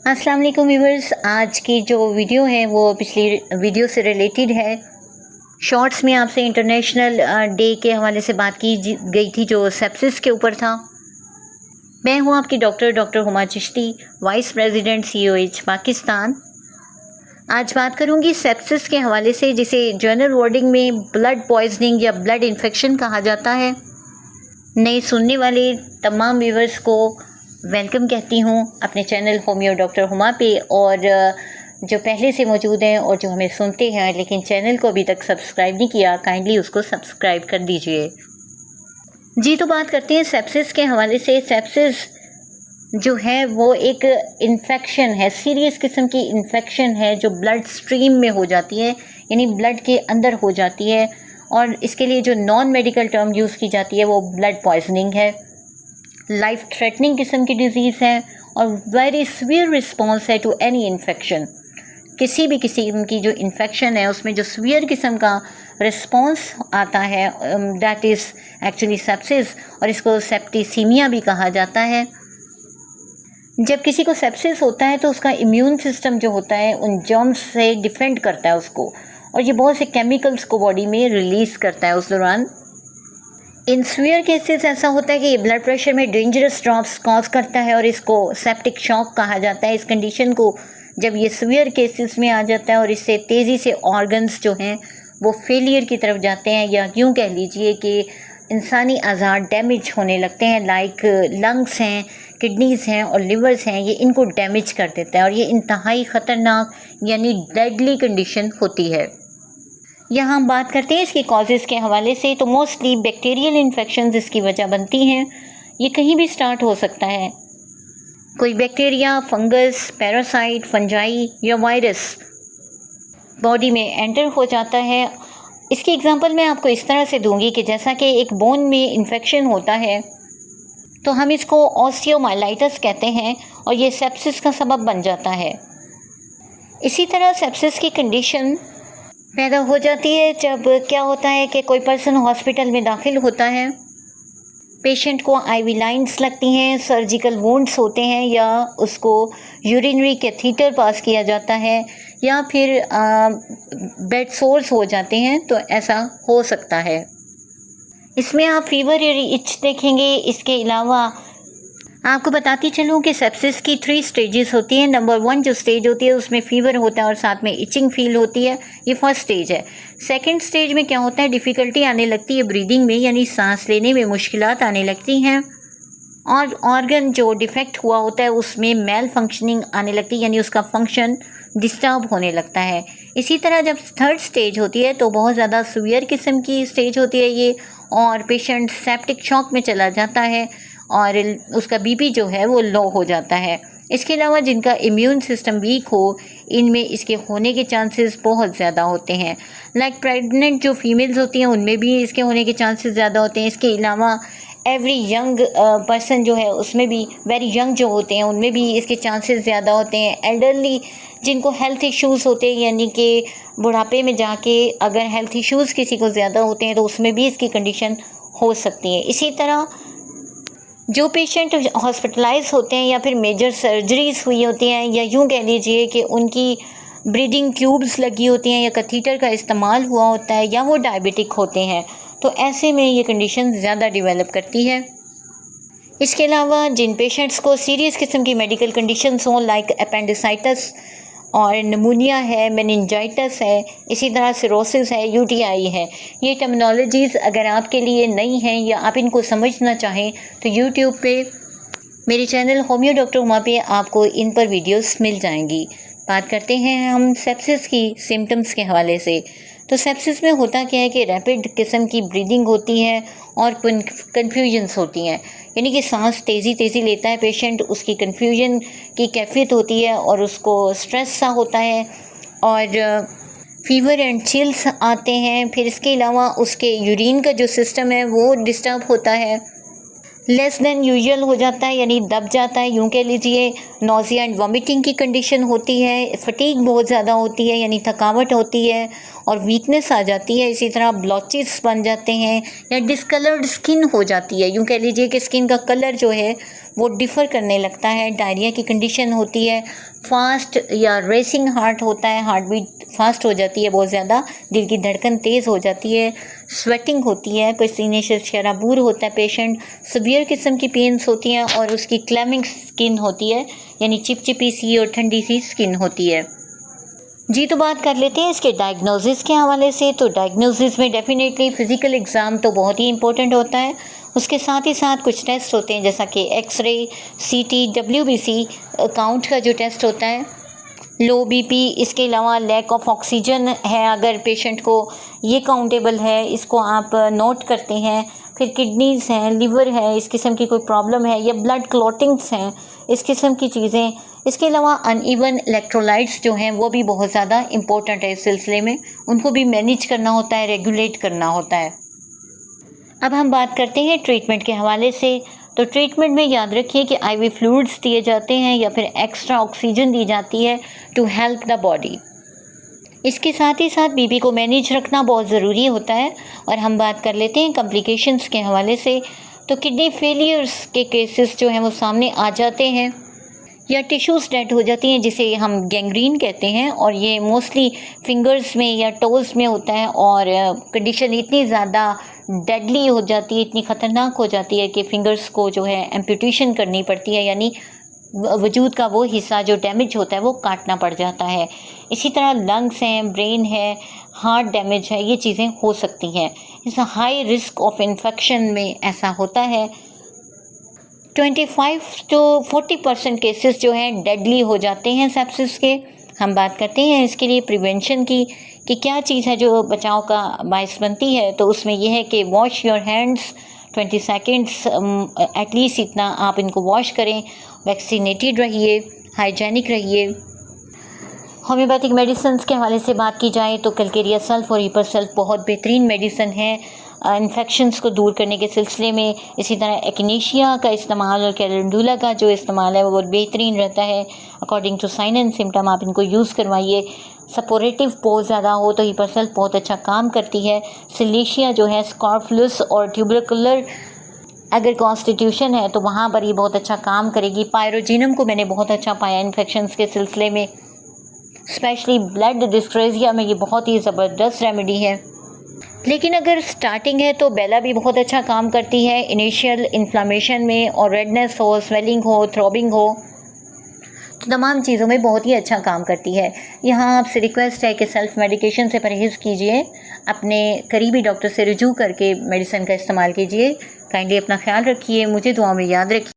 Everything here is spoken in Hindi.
अस्सलाम वालेकुम व्यूअर्स। आज की जो वीडियो है वो पिछली वीडियो से रिलेटेड है। शॉर्ट्स में आपसे इंटरनेशनल डे के हवाले से बात की गई थी जो सेप्सिस के ऊपर था। मैं हूँ आपकी doctor Huma Chishti, vice president COH Pakistan. आज बात करूँगी सेप्सिस के हवाले से, जिसे जनरल वर्डिंग में ब्लड पॉइजनिंग या ब्लड इन्फेक्शन कहा जाता है। नए सुनने वाले तमाम व्यूअर्स को वेलकम कहती हूँ अपने चैनल होमियो डॉक्टर हुमा पे, और जो पहले से मौजूद हैं और जो हमें सुनते हैं लेकिन चैनल को अभी तक सब्सक्राइब नहीं किया, काइंडली उसको सब्सक्राइब कर दीजिए। जी, तो बात करते हैं सेप्सिस के हवाले से। सेप्सिस जो है वो एक इन्फेक्शन है, सीरियस किस्म की इन्फेक्शन है जो ब्लड स्ट्रीम में हो जाती है, यानी ब्लड के अंदर हो जाती है, और इसके लिए जो नॉन मेडिकल टर्म यूज़ की जाती है वो ब्लड पॉइजनिंग है। लाइफ थ्रेटनिंग किस्म की डिजीज़ है और वेरी सीवियर रिस्पॉन्स है टू एनी इन्फेक्शन। किसी भी किस्म की जो इन्फेक्शन है उसमें जो सीवियर किस्म का रिस्पॉन्स आता है दैट इज़ एक्चुअली सेप्सिस, और इसको सेप्टिसीमिया भी कहा जाता है। जब किसी को सेप्सिस होता है तो उसका इम्यून सिस्टम जो होता है उन जर्म्स से डिफेंड करता है उसको, और ये बहुत से केमिकल्स को बॉडी में रिलीज़ करता है उस दौरान। इन सीवियर केसेस ऐसा होता है कि ये ब्लड प्रेशर में डेंजरस ड्रॉप्स कॉज करता है और इसको सेप्टिक शॉक कहा जाता है। इस कंडीशन को जब ये सीवियर केसेस में आ जाता है और इससे तेज़ी से ऑर्गन्स जो हैं वो फेलियर की तरफ जाते हैं, या यूँ कह लीजिए कि इंसानी अज़ा डैमेज होने लगते हैं, लाइक लंग्स हैं, किडनीज़ हैं और लिवर्स हैं, ये इनको डैमेज कर देता है और ये इंतहाई ख़तरनाक यानी डेडली कंडीशन होती है। यहाँ हम बात करते हैं इसके कॉजेज़ के हवाले से, तो मोस्टली बैक्टीरियल इन्फेक्शंस इसकी वजह बनती हैं। ये कहीं भी स्टार्ट हो सकता है, कोई बैक्टीरिया, फंगस, पैरासाइट, फंजाई या वायरस बॉडी में एंटर हो जाता है। इसकी एग्जांपल मैं आपको इस तरह से दूंगी कि जैसा कि एक बोन में इन्फेक्शन होता है तो हम इसको ऑस्टियोमाइलाइटिस कहते हैं और ये सेप्सिस का सबब बन जाता है। इसी तरह सेप्सिस की कंडीशन पैदा हो जाती है जब क्या होता है कि कोई पर्सन हॉस्पिटल में दाखिल होता है, पेशेंट को IV लाइन्स लगती हैं, सर्जिकल वुंड्स होते हैं, या उसको यूरिनरी कैथीटर पास किया जाता है, या फिर बेड सोर्स हो जाते हैं, तो ऐसा हो सकता है। इसमें आप फीवर या इच देखेंगे। इसके अलावा आपको बताती चलूँ कि सेप्सिस की 3 स्टेजेस होती हैं। नंबर 1 जो स्टेज होती है उसमें फ़ीवर होता है और साथ में इचिंग फील होती है, ये फर्स्ट स्टेज है। सेकंड स्टेज में क्या होता है, डिफ़िकल्टी आने लगती है ब्रीदिंग में, यानी सांस लेने में मुश्किलात आने लगती हैं, और ऑर्गन जो डिफेक्ट हुआ होता है उसमें मेल फंक्शनिंग आने लगती है, यानी उसका फंक्शन डिस्टर्ब होने लगता है। इसी तरह जब थर्ड स्टेज होती है तो बहुत ज़्यादा सीवियर किस्म की स्टेज होती है ये, और पेशेंट सेप्टिक शॉक में चला जाता है और उसका BP जो है वो लो हो जाता है। इसके अलावा जिनका इम्यून सिस्टम वीक हो, इनमें इसके होने के चांसेस बहुत ज़्यादा होते हैं। लाइक प्रेग्नेंट जो फीमेल्स होती हैं उनमें भी इसके होने के चांसेस ज़्यादा होते हैं। इसके अलावा एवरी यंग पर्सन जो है उसमें भी, वेरी यंग जो होते हैं उनमें भी इसके चांसेस ज़्यादा होते हैं। एल्डरली जिनको हेल्थ इश्यूज़ होते हैं, यानी कि बुढ़ापे में जाके अगर हेल्थ इश्यूज़ किसी को ज़्यादा होते हैं तो उसमें भी इसकी कंडीशन हो सकती है। इसी तरह जो पेशेंट हॉस्पिटलाइज होते हैं या फिर मेजर सर्जरीज हुई होती हैं, या यूँ कह लीजिए कि उनकी ब्रीदिंग ट्यूब्स लगी होती हैं या कैथीटर का इस्तेमाल हुआ होता है, या वो डायबिटिक होते हैं, तो ऐसे में ये कंडीशन ज़्यादा डेवलप करती है। इसके अलावा जिन पेशेंट्स को सीरियस किस्म की मेडिकल कंडीशंस हों, लाइक अपेंडिसाइटिस और निमोनिया है, मेनिंजाइटिस है, इसी तरह सिरोसिस है, UTI है, ये टर्मिनोलॉजीज़ अगर आपके लिए नई हैं या आप इनको समझना चाहें तो यूट्यूब पे मेरे चैनल होमियो डॉक्टर हुमा पे आपको इन पर वीडियोस मिल जाएंगी। बात करते हैं हम सेप्सिस की सिम्टम्स के हवाले से। तो सेप्सिस में होता क्या है कि रैपिड किस्म की ब्रीदिंग होती है और कन्फ्यूजन्स होती हैं, यानी कि सांस तेज़ी लेता है पेशेंट, उसकी कन्फ्यूजन की कैफियत होती है और उसको स्ट्रेस सा होता है, और फीवर एंड चिल्स आते हैं। फिर इसके अलावा उसके यूरिन का जो सिस्टम है वो डिस्टर्ब होता है, लेस देन यूजुअल हो जाता है, यानी दब जाता है, यूँ कह लीजिए। नोज़िया एंड वॉमिटिंग की कंडीशन होती है, फटीग बहुत ज़्यादा होती है, यानी थकावट होती है और वीकनेस आ जाती है। इसी तरह ब्लॉचेस बन जाते हैं या डिसकलर्ड स्किन हो जाती है, यूँ कह लीजिए कि स्किन का कलर जो है वो डिफ़र करने लगता है। डायरिया की कंडीशन होती है, फास्ट या रेसिंग हार्ट होता है, हार्ट बीट फास्ट हो जाती है बहुत ज़्यादा, दिल की धड़कन तेज़ हो जाती है, स्वेटिंग होती है, पसीने से शराबूर होता है पेशेंट, सीवियर किस्म की पेन्स होती हैं और उसकी क्लैमिंग स्किन होती है, यानी चिपचिपी सी और ठंडी सी स्किन होती है। जी, तो बात कर लेते हैं इसके डायग्नोसिस के हवाले से। तो डायग्नोसिस में डेफिनेटली फ़िज़िकल एग्ज़ाम तो बहुत ही इंपॉर्टेंट होता है, उसके साथ ही साथ कुछ टेस्ट होते हैं जैसा कि एक्सरे, सीटी, डब्ल्यूबीसी काउंट का जो टेस्ट होता है, लो बीपी, इसके अलावा लैक ऑफ ऑक्सीजन है अगर पेशेंट को, ये काउंटेबल है, इसको आप नोट करते हैं। फिर किडनीज़ हैं, लिवर है, इस किस्म की कोई प्रॉब्लम है या ब्लड क्लॉटिंग्स हैं, इस किस्म की चीज़ें। इसके अलावा अनइवन इलेक्ट्रोलाइट्स जो हैं वो भी बहुत ज़्यादा इम्पोर्टेंट है इस सिलसिले में, उनको भी मैनेज करना होता है, रेगुलेट करना होता है। अब हम बात करते हैं ट्रीटमेंट के हवाले से। तो ट्रीटमेंट में याद रखिए कि आईवी फ्लूइड्स दिए जाते हैं या फिर एक्स्ट्रा ऑक्सीजन दी जाती है टू हेल्प द बॉडी। इसके साथ ही साथ बीपी को मैनेज रखना बहुत ज़रूरी होता है। और हम बात कर लेते हैं कॉम्प्लिकेशंस के हवाले से। तो किडनी फेलियर्स के केसेस जो हैं वो सामने आ जाते हैं या टिश्यूज़ डेड हो जाती हैं जिसे हम गैंग्रीन कहते हैं, और ये मोस्टली फिंगर्स में या टोज़ में होता है और कंडीशन इतनी ज़्यादा डेडली हो जाती है, इतनी ख़तरनाक हो जाती है कि फिंगर्स को जो है एम्पुटेशन करनी पड़ती है, यानी वजूद का वो हिस्सा जो डैमेज होता है वो काटना पड़ जाता है। इसी तरह लंग्स हैं, ब्रेन है, हार्ट डैमेज है, ये चीज़ें हो सकती हैं। इस हाई रिस्क ऑफ इन्फेक्शन में ऐसा होता है। 25 to 40% केसेस जो हैं डेडली हो जाते हैं सेप्सिस के। हम बात करते हैं इसके लिए प्रिवेंशन की कि क्या चीज़ है जो बचाव का बायस बनती है। तो उसमें यह है कि wash your hands 20 seconds at least, इतना आप इनको वॉश करें। वैक्सीनेटेड रहिए, हाइजेनिक रहिए। होम्योपैथिक मेडिसिन के हवाले से बात की जाए तो कैलकेरिया सल्फ और हीपर सल्फ बहुत बेहतरीन मेडिसिन है इन्फेक्शंस को दूर करने के सिलसिले में। इसी तरह एक्नेशिया का इस्तेमाल और कैलेंडुला का जो इस्तेमाल है वो बहुत बेहतरीन रहता है। According to sign and symptom आप इनको यूज़ करवाइए। सपोरेटिव बहुत ज़्यादा हो तो हीपर सल्फ बहुत अच्छा काम करती है। सिलेशिया जो है, स्कॉर्फुलस और ट्यूबरकुलर अगर कॉन्स्टिट्यूशन है तो वहाँ पर ये बहुत अच्छा काम करेगी। पायरोजिनम को मैंने बहुत अच्छा पाया इन्फेक्शंस के सिलसिले में, स्पेशली ब्लड डिस्ट्रेसिया में ये बहुत ही ज़बरदस्त रेमेडी है। लेकिन अगर स्टार्टिंग है तो बेला भी बहुत अच्छा काम करती है इनिशियल इन्फ्लामेशन में, और रेडनेस हो, स्वेलिंग हो, थ्रॉबिंग हो, तो तमाम चीज़ों में बहुत ही अच्छा काम करती है। यहाँ आपसे रिक्वेस्ट है कि सेल्फ़ मेडिकेशन से परहेज़ कीजिए, अपने करीबी डॉक्टर से रुजू करके मेडिसिन का इस्तेमाल कीजिए। काइंडली अपना ख्याल रखिए, मुझे दुआ में याद रखिए।